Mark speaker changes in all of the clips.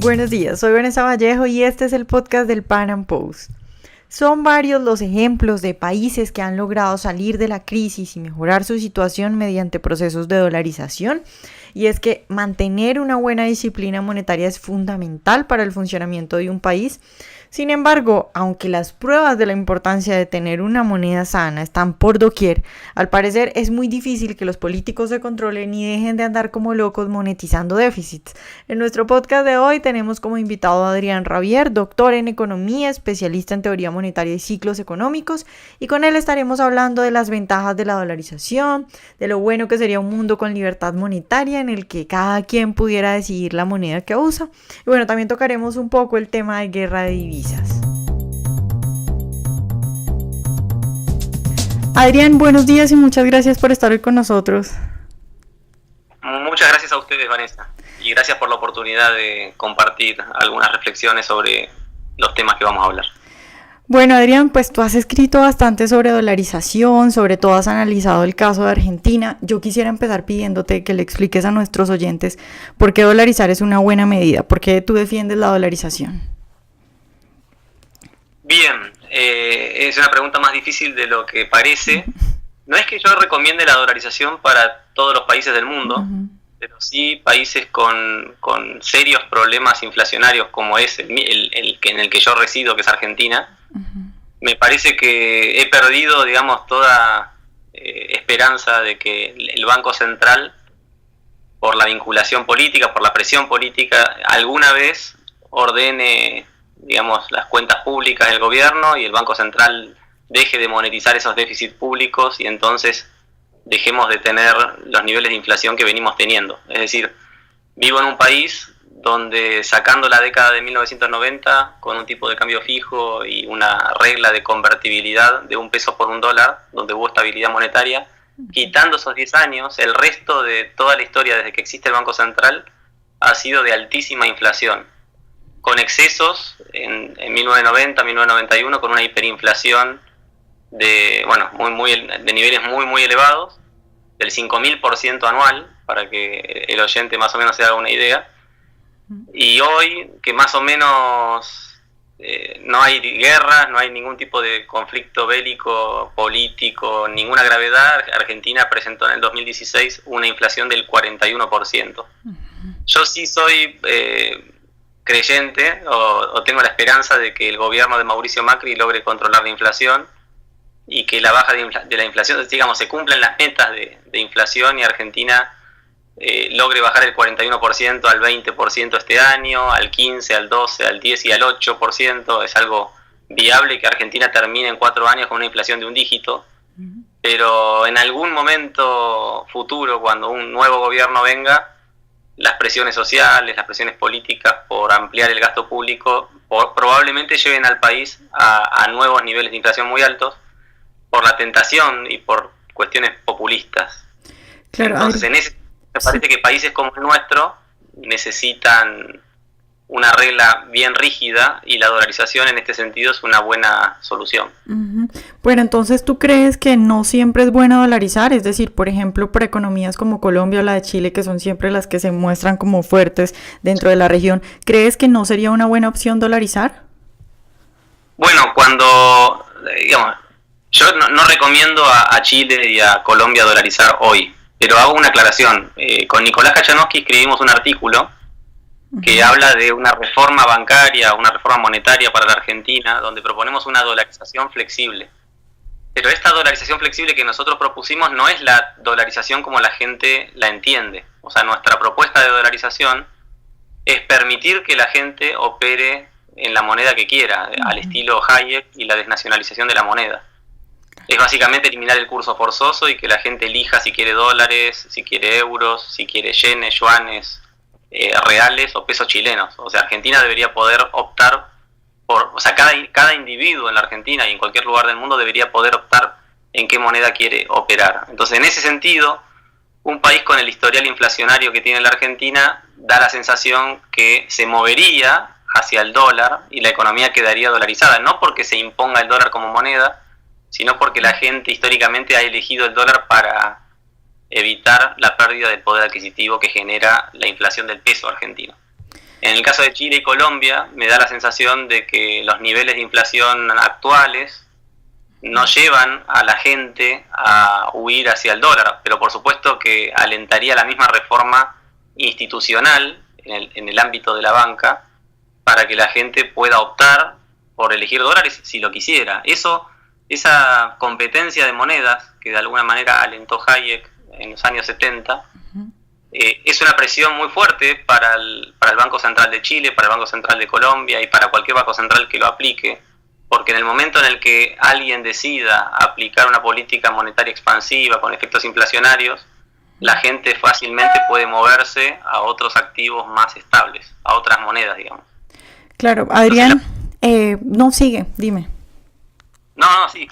Speaker 1: Buenos días, soy Vanessa Vallejo y este es el podcast del Pan Am Post. Son varios los ejemplos de países que han logrado salir de la crisis y mejorar su situación mediante procesos de dolarización. Y es que mantener una buena disciplina monetaria es fundamental para el funcionamiento de un país. Sin embargo, aunque las pruebas de la importancia de tener una moneda sana están por doquier, al parecer es muy difícil que los políticos se controlen y dejen de andar como locos monetizando déficits. En nuestro podcast de hoy tenemos como invitado a Adrián Rabier, doctor en economía, especialista en teoría monetaria y ciclos económicos, y con él estaremos hablando de las ventajas de la dolarización, de lo bueno que sería un mundo con libertad monetaria en el que cada quien pudiera decidir la moneda que usa. Y bueno, también tocaremos un poco el tema de guerra de divisas. Adrián, buenos días y muchas gracias por estar hoy con nosotros.
Speaker 2: Muchas gracias a ustedes, Vanessa, y gracias por la oportunidad de compartir algunas reflexiones sobre los temas que vamos a hablar.
Speaker 1: Bueno, Adrián, pues tú has escrito bastante sobre dolarización, sobre todo has analizado el caso de Argentina. Yo quisiera empezar pidiéndote que le expliques a nuestros oyentes por qué dolarizar es una buena medida, por qué tú defiendes la dolarización.
Speaker 2: Bien, es una pregunta más difícil de lo que parece. No es que yo recomiende la dolarización para todos los países del mundo, pero sí países con serios problemas inflacionarios como es el en el que yo resido, que es Argentina. Me parece que he perdido, digamos, toda esperanza de que el Banco Central, por la vinculación política, por la presión política, alguna vez ordene, digamos, las cuentas públicas del gobierno y el Banco Central deje de monetizar esos déficits públicos y entonces dejemos de tener los niveles de inflación que venimos teniendo. Es decir, vivo en un país donde, sacando la década de 1990, con un tipo de cambio fijo y una regla de convertibilidad de $1 por $1, donde hubo estabilidad monetaria, quitando esos 10 años, el resto de toda la historia desde que existe el Banco Central ha sido de altísima inflación, con excesos en 1990, 1991, con una hiperinflación de niveles muy elevados, del 5.000% anual, para que el oyente más o menos se haga una idea. Y hoy, que más o menos no hay guerras, no hay ningún tipo de conflicto bélico, político, ninguna gravedad, Argentina presentó en el 2016 una inflación del 41%. Yo sí soy creyente o tengo la esperanza de que el gobierno de Mauricio Macri logre controlar la inflación y que la baja de la inflación, digamos, se cumplan las metas de inflación y Argentina logre bajar el 41% al 20% este año, al 15%, al 12%, al 10% y al 8%. Es algo viable que Argentina termine en 4 años con una inflación de un dígito, pero en algún momento futuro, cuando un nuevo gobierno venga, las presiones sociales, las presiones políticas por ampliar el gasto público probablemente lleven al país a nuevos niveles de inflación muy altos por la tentación y por cuestiones populistas. Claro, entonces, en ese me parece que países como el nuestro necesitan una regla bien rígida y la dolarización en este sentido es una buena solución.
Speaker 1: Bueno, entonces ¿tú crees que no siempre es bueno dolarizar? Es decir, por ejemplo, para economías como Colombia o la de Chile, que son siempre las que se muestran como fuertes dentro de la región, ¿crees que no sería una buena opción dolarizar?
Speaker 2: Bueno, cuando, digamos, yo no recomiendo a Chile y a Colombia dolarizar hoy, pero hago una aclaración. Con Nicolás Kachanowski escribimos un artículo que habla de una reforma bancaria, una reforma monetaria para la Argentina, donde proponemos una dolarización flexible. Pero esta dolarización flexible que nosotros propusimos no es la dolarización como la gente la entiende. O sea, nuestra propuesta de dolarización es permitir que la gente opere en la moneda que quiera, al estilo Hayek y la desnacionalización de la moneda. Es básicamente eliminar el curso forzoso y que la gente elija si quiere dólares, si quiere euros, si quiere yenes, yuanes, reales o pesos chilenos. O sea, Argentina debería poder optar por, o sea, cada individuo en la Argentina y en cualquier lugar del mundo debería poder optar en qué moneda quiere operar. Entonces, en ese sentido, un país con el historial inflacionario que tiene la Argentina da la sensación que se movería hacia el dólar y la economía quedaría dolarizada, no porque se imponga el dólar como moneda, sino porque la gente históricamente ha elegido el dólar para evitar la pérdida del poder adquisitivo que genera la inflación del peso argentino. En el caso de Chile y Colombia, me da la sensación de que los niveles de inflación actuales no llevan a la gente a huir hacia el dólar, pero por supuesto que alentaría la misma reforma institucional en el ámbito de la banca para que la gente pueda optar por elegir dólares si lo quisiera. Esa competencia de monedas que de alguna manera alentó Hayek en los años 70, es una presión muy fuerte para el Banco Central de Chile, para el Banco Central de Colombia y para cualquier banco central que lo aplique, porque en el momento en el que alguien decida aplicar una política monetaria expansiva con efectos inflacionarios, la gente fácilmente puede moverse a otros activos más estables, a otras monedas, digamos.
Speaker 1: Claro, Adrián, no, sigue, dime.
Speaker 2: No, sí,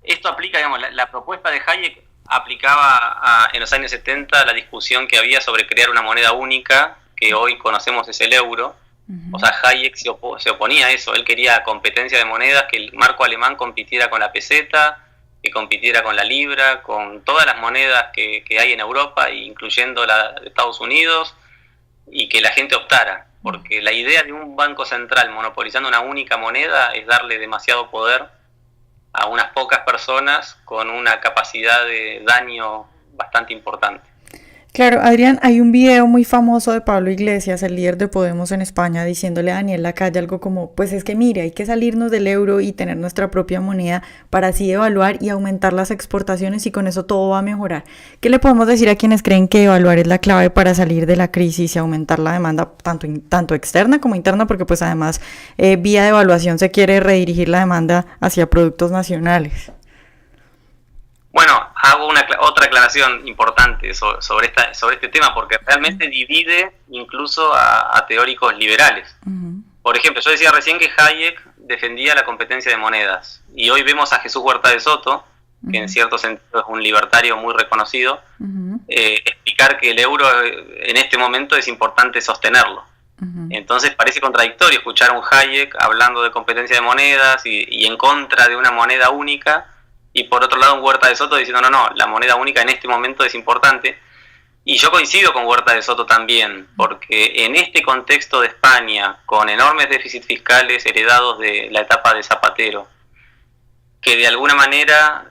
Speaker 2: esto aplica, digamos, la propuesta de Hayek aplicaba en los años 70 la discusión que había sobre crear una moneda única, que hoy conocemos es el euro. O sea, Hayek se oponía a eso, él quería competencia de monedas, que el marco alemán compitiera con la peseta, que compitiera con la libra, con todas las monedas que hay en Europa, incluyendo la de Estados Unidos, y que la gente optara, porque la idea de un banco central monopolizando una única moneda es darle demasiado poder a unas pocas personas con una capacidad de daño bastante importante.
Speaker 1: Claro, Adrián, hay un video muy famoso de Pablo Iglesias, el líder de Podemos en España, diciéndole a Daniel Lacalle algo como, pues es que mire, hay que salirnos del euro y tener nuestra propia moneda para así devaluar y aumentar las exportaciones y con eso todo va a mejorar. ¿Qué le podemos decir a quienes creen que devaluar es la clave para salir de la crisis y aumentar la demanda tanto externa como interna? Porque pues además vía devaluación se quiere redirigir la demanda hacia productos nacionales.
Speaker 2: Bueno, hago otra aclaración importante sobre este tema, porque realmente divide incluso a teóricos liberales. Por ejemplo, yo decía recién que Hayek defendía la competencia de monedas, y hoy vemos a Jesús Huerta de Soto, que en cierto sentido es un libertario muy reconocido, explicar que el euro en este momento es importante sostenerlo. Entonces parece contradictorio escuchar a un Hayek hablando de competencia de monedas y en contra de una moneda única, y por otro lado un Huerta de Soto diciendo no, la moneda única en este momento es importante. Y yo coincido con Huerta de Soto también, porque en este contexto de España, con enormes déficits fiscales heredados de la etapa de Zapatero, que de alguna manera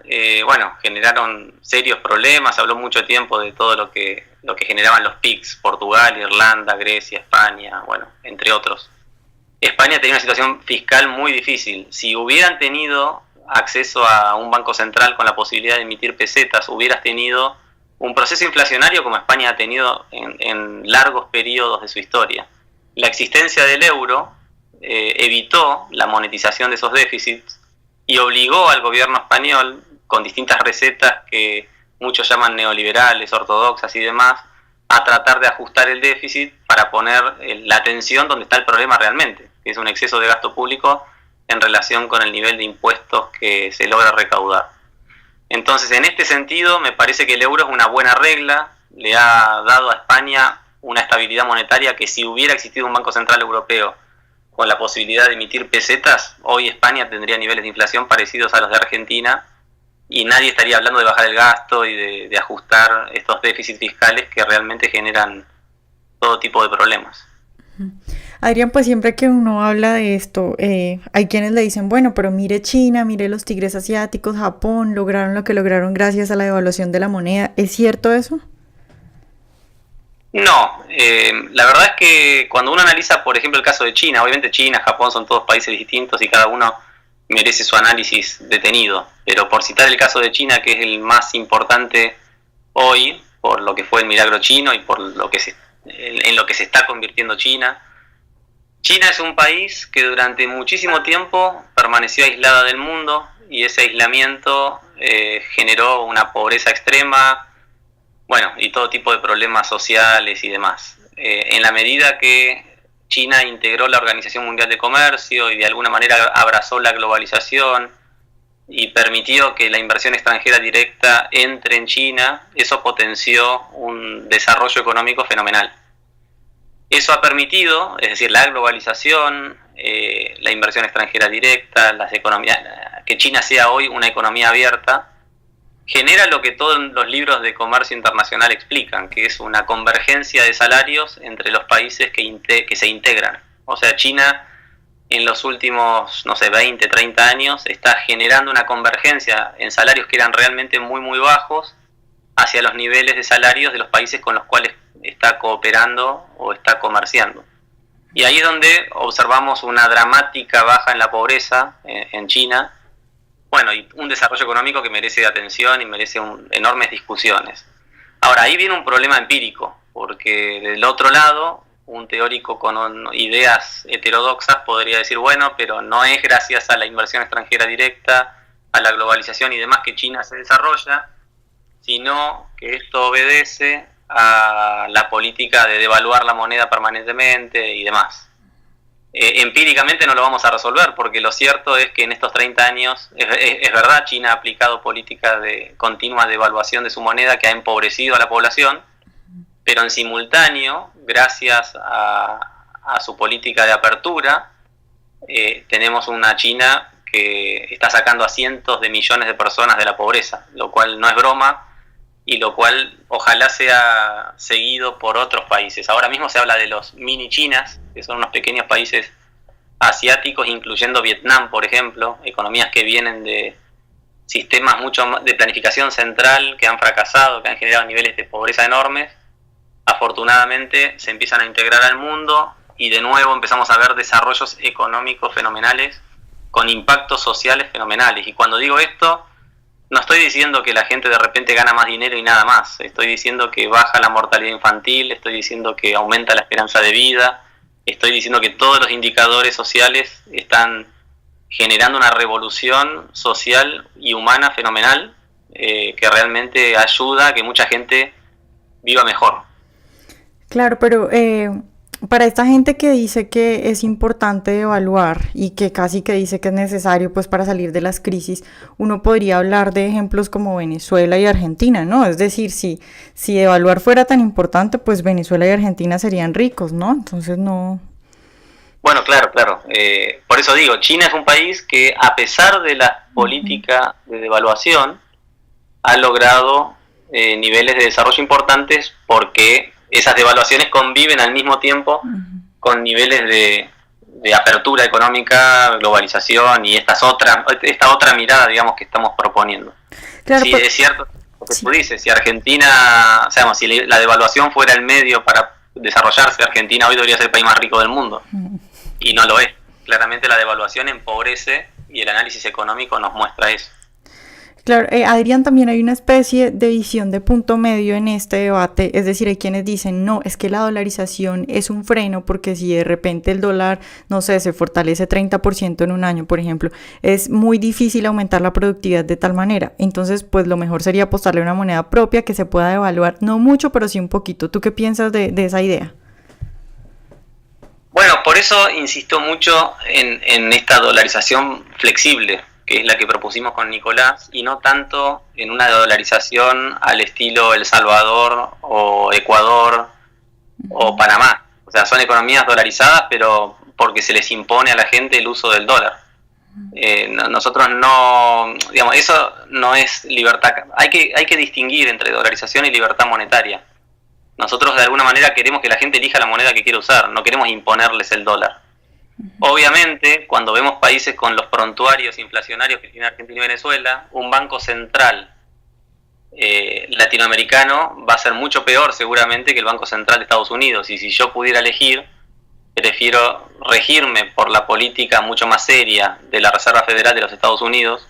Speaker 2: generaron serios problemas, se habló mucho tiempo de todo lo que generaban los PIGS, Portugal, Irlanda, Grecia, España, entre otros. España tenía una situación fiscal muy difícil. Si hubieran tenido acceso a un banco central con la posibilidad de emitir pesetas, hubieras tenido un proceso inflacionario como España ha tenido en largos periodos de su historia. La existencia del euro evitó la monetización de esos déficits y obligó al gobierno español, con distintas recetas que muchos llaman neoliberales, ortodoxas y demás, a tratar de ajustar el déficit para poner la atención donde está el problema realmente, que es un exceso de gasto público en relación con el nivel de impuestos que se logra recaudar. Entonces, en este sentido, me parece que el euro es una buena regla, le ha dado a España una estabilidad monetaria que si hubiera existido un Banco Central Europeo con la posibilidad de emitir pesetas, hoy España tendría niveles de inflación parecidos a los de Argentina y nadie estaría hablando de bajar el gasto y de ajustar estos déficits fiscales que realmente generan todo tipo de problemas.
Speaker 1: Adrián, pues siempre que uno habla de esto, hay quienes le dicen, bueno, pero mire China, mire los tigres asiáticos, Japón, lograron lo que lograron gracias a la devaluación de la moneda. ¿Es cierto eso?
Speaker 2: No, la verdad es que cuando uno analiza, por ejemplo, el caso de China, obviamente China, Japón son todos países distintos y cada uno merece su análisis detenido, pero por citar el caso de China, que es el más importante hoy, por lo que fue el milagro chino y por lo que en lo que se está convirtiendo China. China es un país que durante muchísimo tiempo permaneció aislada del mundo y ese aislamiento generó una pobreza extrema, y todo tipo de problemas sociales y demás. En la medida que China integró la Organización Mundial de Comercio y de alguna manera abrazó la globalización y permitió que la inversión extranjera directa entre en China, eso potenció un desarrollo económico fenomenal. Eso ha permitido, es decir, la globalización, la inversión extranjera directa, las economías, que China sea hoy una economía abierta, genera lo que todos los libros de comercio internacional explican, que es una convergencia de salarios entre los países que se integran. O sea, China en los últimos, 20, 30 años está generando una convergencia en salarios que eran realmente muy, muy bajos hacia los niveles de salarios de los países con los cuales está cooperando o está comerciando. Y ahí es donde observamos una dramática baja en la pobreza en China, bueno, y un desarrollo económico que merece atención y merece enormes discusiones. Ahora, ahí viene un problema empírico, porque del otro lado, un teórico con ideas heterodoxas podría decir, bueno, pero no es gracias a la inversión extranjera directa, a la globalización y demás que China se desarrolla, sino que esto obedece a la política de devaluar la moneda permanentemente y demás. Empíricamente no lo vamos a resolver, porque lo cierto es que en estos 30 años, es verdad, China ha aplicado política de continua devaluación de su moneda que ha empobrecido a la población, pero en simultáneo, gracias a su política de apertura, tenemos una China que está sacando a cientos de millones de personas de la pobreza, lo cual no es broma, y lo cual ojalá sea seguido por otros países. Ahora mismo se habla de los mini Chinas, que son unos pequeños países asiáticos, incluyendo Vietnam, por ejemplo, economías que vienen de sistemas mucho más de planificación central, que han fracasado, que han generado niveles de pobreza enormes. Afortunadamente se empiezan a integrar al mundo y de nuevo empezamos a ver desarrollos económicos fenomenales con impactos sociales fenomenales. Y cuando digo esto, no estoy diciendo que la gente de repente gana más dinero y nada más. Estoy diciendo que baja la mortalidad infantil, estoy diciendo que aumenta la esperanza de vida, estoy diciendo que todos los indicadores sociales están generando una revolución social y humana fenomenal que realmente ayuda a que mucha gente viva mejor.
Speaker 1: Claro, pero para esta gente que dice que es importante evaluar y que casi que dice que es necesario pues para salir de las crisis, uno podría hablar de ejemplos como Venezuela y Argentina, ¿no? Es decir, si evaluar fuera tan importante, pues Venezuela y Argentina serían ricos, ¿no? Entonces no...
Speaker 2: Bueno, claro. Por eso digo, China es un país que a pesar de la política de devaluación ha logrado niveles de desarrollo importantes porque esas devaluaciones conviven al mismo tiempo con niveles de apertura económica, globalización y esta otra mirada, digamos, que estamos proponiendo. Claro, sí, es cierto lo que tú dices, si Argentina, o sea, si la devaluación fuera el medio para desarrollarse, Argentina hoy debería ser el país más rico del mundo, y no lo es. Claramente la devaluación empobrece y el análisis económico nos muestra eso.
Speaker 1: Claro, Adrián, también hay una especie de visión de punto medio en este debate, es decir, hay quienes dicen, no, es que la dolarización es un freno porque si de repente el dólar, no sé, se fortalece 30% en un año, por ejemplo, es muy difícil aumentar la productividad de tal manera, entonces pues lo mejor sería apostarle a una moneda propia que se pueda devaluar, no mucho, pero sí un poquito. ¿Tú qué piensas de esa idea?
Speaker 2: Bueno, por eso insisto mucho en esta dolarización flexible, que es la que propusimos con Nicolás, y no tanto en una dolarización al estilo El Salvador o Ecuador o Panamá. O sea, son economías dolarizadas, pero porque se les impone a la gente el uso del dólar. Nosotros no, digamos, eso no es libertad. Hay que distinguir entre dolarización y libertad monetaria. Nosotros de alguna manera queremos que la gente elija la moneda que quiere usar, no queremos imponerles el dólar. Obviamente, cuando vemos países con los prontuarios inflacionarios que tiene Argentina y Venezuela, un banco central latinoamericano va a ser mucho peor seguramente que el Banco Central de Estados Unidos. Y si yo pudiera elegir, prefiero regirme por la política mucho más seria de la Reserva Federal de los Estados Unidos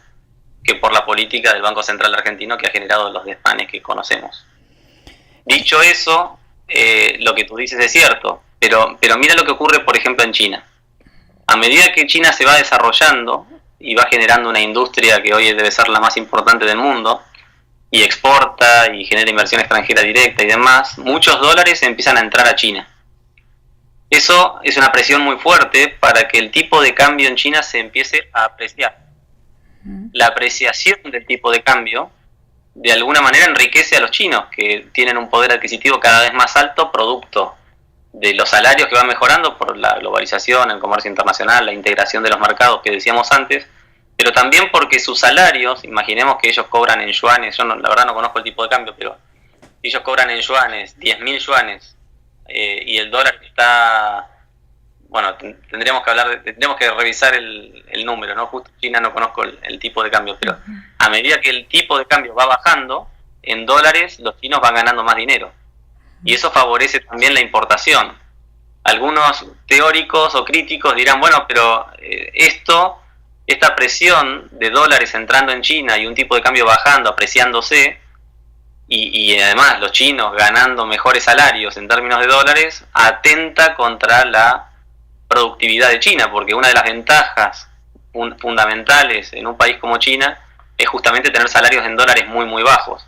Speaker 2: que por la política del Banco Central argentino que ha generado los desmanes que conocemos. Dicho eso, lo que tú dices es cierto, pero mira lo que ocurre, por ejemplo, en China. A medida que China se va desarrollando y va generando una industria que hoy debe ser la más importante del mundo, y exporta y genera inversión extranjera directa y demás, muchos dólares empiezan a entrar a China. Eso es una presión muy fuerte para que el tipo de cambio en China se empiece a apreciar. La apreciación del tipo de cambio de alguna manera enriquece a los chinos, que tienen un poder adquisitivo cada vez más alto producto de los salarios que van mejorando por la globalización, el comercio internacional, la integración de los mercados que decíamos antes, pero también porque sus salarios, imaginemos que ellos cobran en yuanes, yo la verdad no conozco el tipo de cambio, pero ellos cobran en yuanes, 10.000 yuanes, y el dólar está, bueno, tendríamos que revisar el número, ¿no? Justo en China no conozco el tipo de cambio, pero a medida que el tipo de cambio va bajando, en dólares los chinos van ganando más dinero. Y eso favorece también la importación. Algunos teóricos o críticos dirán, bueno, pero esta presión de dólares entrando en China y un tipo de cambio bajando, apreciándose, y además los chinos ganando mejores salarios en términos de dólares, atenta contra la productividad de China, porque una de las ventajas fundamentales en un país como China es justamente tener salarios en dólares muy muy bajos.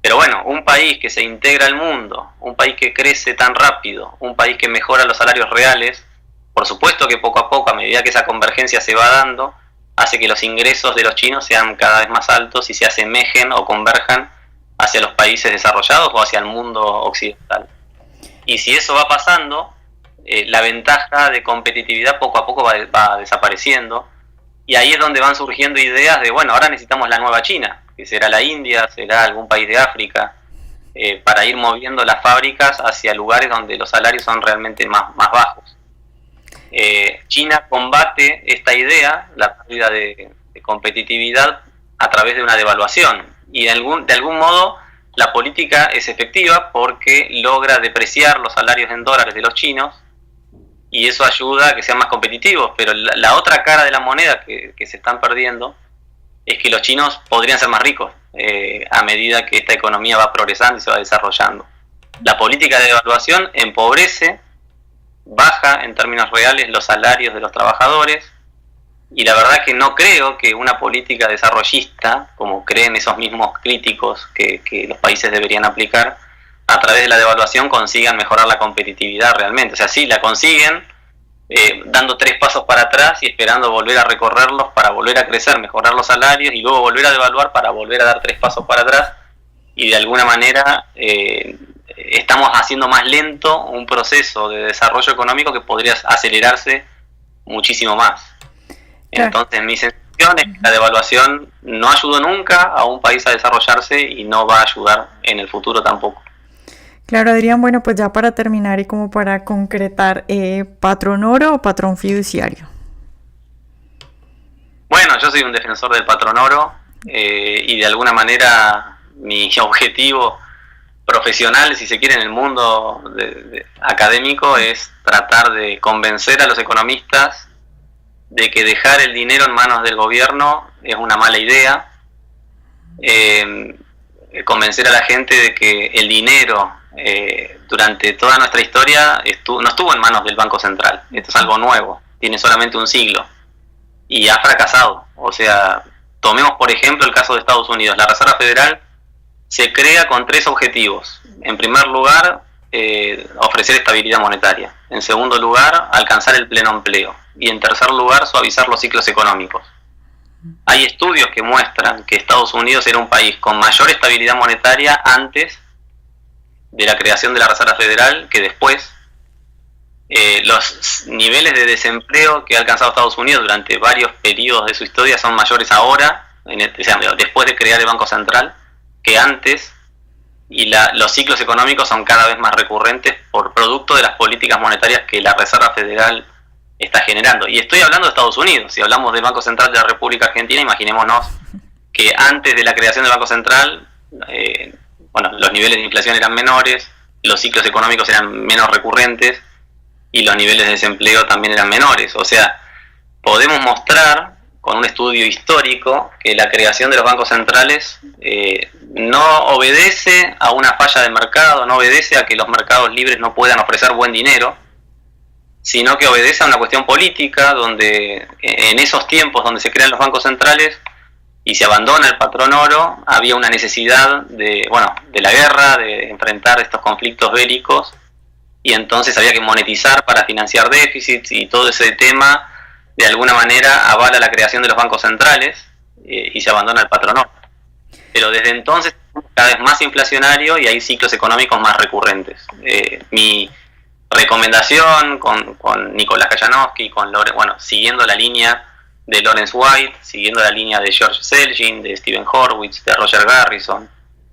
Speaker 2: Pero bueno, un país que se integra al mundo, un país que crece tan rápido, un país que mejora los salarios reales, por supuesto que poco a poco, a medida que esa convergencia se va dando, hace que los ingresos de los chinos sean cada vez más altos y se asemejen o converjan hacia los países desarrollados o hacia el mundo occidental. Y si eso va pasando, la ventaja de competitividad poco a poco va desapareciendo, y ahí es donde van surgiendo ideas de, bueno, ahora necesitamos la nueva China, que será la India, será algún país de África, para ir moviendo las fábricas hacia lugares donde los salarios son realmente más bajos. China combate esta idea, la pérdida de competitividad, a través de una devaluación, y de algún modo la política es efectiva porque logra depreciar los salarios en dólares de los chinos, y eso ayuda a que sean más competitivos. Pero la otra cara de la moneda que se están perdiendo es que los chinos podrían ser más ricos a medida que esta economía va progresando y se va desarrollando. La política de devaluación empobrece, baja en términos reales los salarios de los trabajadores, y la verdad que no creo que una política desarrollista, como creen esos mismos críticos que los países deberían aplicar, a través de la devaluación consigan mejorar la competitividad realmente. O sea, sí, la consiguen dando 3 pasos para atrás y esperando volver a recorrerlos para volver a crecer, mejorar los salarios y luego volver a devaluar para volver a dar 3 pasos para atrás, y de alguna manera estamos haciendo más lento un proceso de desarrollo económico que podría acelerarse muchísimo más. Entonces mi sensación es que la devaluación no ayudó nunca a un país a desarrollarse y no va a ayudar en el futuro tampoco.
Speaker 1: Claro, Adrián, bueno, pues ya para terminar y como para concretar, ¿patrón oro o patrón fiduciario?
Speaker 2: Bueno, yo soy un defensor del patrón oro, y de alguna manera mi objetivo profesional, si se quiere, en el mundo académico es tratar de convencer a los economistas de que dejar el dinero en manos del gobierno es una mala idea, convencer a la gente de que el dinero durante toda nuestra historia no estuvo en manos del Banco Central. Esto es algo nuevo, tiene solamente un siglo y ha fracasado. O sea, tomemos por ejemplo el caso de Estados Unidos. La Reserva Federal se crea con 3 objetivos. En primer lugar, ofrecer estabilidad monetaria. En segundo lugar, alcanzar el pleno empleo. Y en tercer lugar, suavizar los ciclos económicos. Hay estudios que muestran que Estados Unidos era un país con mayor estabilidad monetaria antes de la creación de la Reserva Federal que después. Los niveles de desempleo que ha alcanzado Estados Unidos durante varios periodos de su historia son mayores ahora, después de crear el Banco Central, que antes, y los ciclos económicos son cada vez más recurrentes por producto de las políticas monetarias que la Reserva Federal está generando. Y estoy hablando de Estados Unidos. Si hablamos del Banco Central de la República Argentina, imaginémonos que antes de la creación del Banco Central, los niveles de inflación eran menores, los ciclos económicos eran menos recurrentes y los niveles de desempleo también eran menores. O sea, podemos mostrar con un estudio histórico que la creación de los bancos centrales no obedece a una falla de mercado, no obedece a que los mercados libres no puedan ofrecer buen dinero, sino que obedece a una cuestión política, donde en esos tiempos donde se crean los bancos centrales y se abandona el patrón oro, había una necesidad de la guerra, de enfrentar estos conflictos bélicos, y entonces había que monetizar para financiar déficits, y todo ese tema de alguna manera avala la creación de los bancos centrales, y se abandona el patrón oro. Pero desde entonces cada vez más inflacionario y hay ciclos económicos más recurrentes. Mi recomendación con Nicolás Kayanovsky, siguiendo la línea de Lawrence White, siguiendo la línea de George Selgin, de Stephen Horwitz, de Roger Garrison,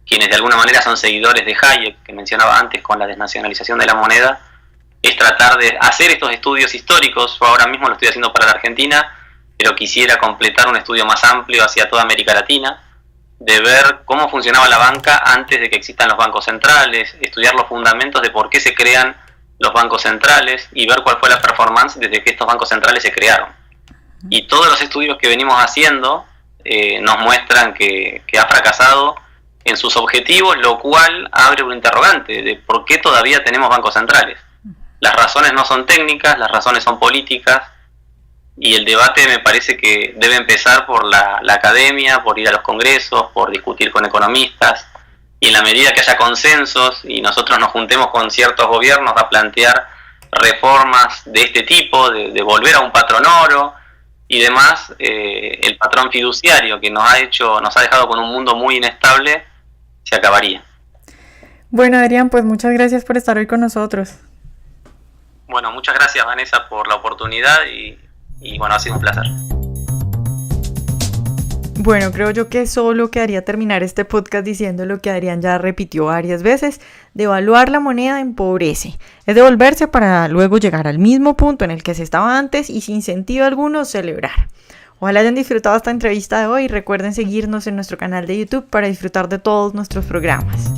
Speaker 2: quienes de alguna manera son seguidores de Hayek, que mencionaba antes con la desnacionalización de la moneda, es tratar de hacer estos estudios históricos. Yo ahora mismo lo estoy haciendo para la Argentina, pero quisiera completar un estudio más amplio hacia toda América Latina, de ver cómo funcionaba la banca antes de que existan los bancos centrales, estudiar los fundamentos de por qué se crean los bancos centrales y ver cuál fue la performance desde que estos bancos centrales se crearon. Y todos los estudios que venimos haciendo nos muestran que ha fracasado en sus objetivos, lo cual abre un interrogante de por qué todavía tenemos bancos centrales. Las razones no son técnicas, las razones son políticas, y el debate me parece que debe empezar por la academia, por ir a los congresos, por discutir con economistas, y en la medida que haya consensos y nosotros nos juntemos con ciertos gobiernos a plantear reformas de este tipo, de volver a un patrón oro y demás, el patrón fiduciario que nos ha dejado con un mundo muy inestable, se acabaría.
Speaker 1: Bueno, Adrián, pues muchas gracias por estar hoy con nosotros.
Speaker 2: Bueno, muchas gracias, Vanessa, por la oportunidad y bueno, ha sido un placer.
Speaker 1: Bueno, creo yo que solo quedaría terminar este podcast diciendo lo que Adrián ya repitió varias veces: devaluar la moneda empobrece, es devolverse para luego llegar al mismo punto en el que se estaba antes y sin sentido alguno celebrar. Ojalá hayan disfrutado esta entrevista de hoy y recuerden seguirnos en nuestro canal de YouTube para disfrutar de todos nuestros programas.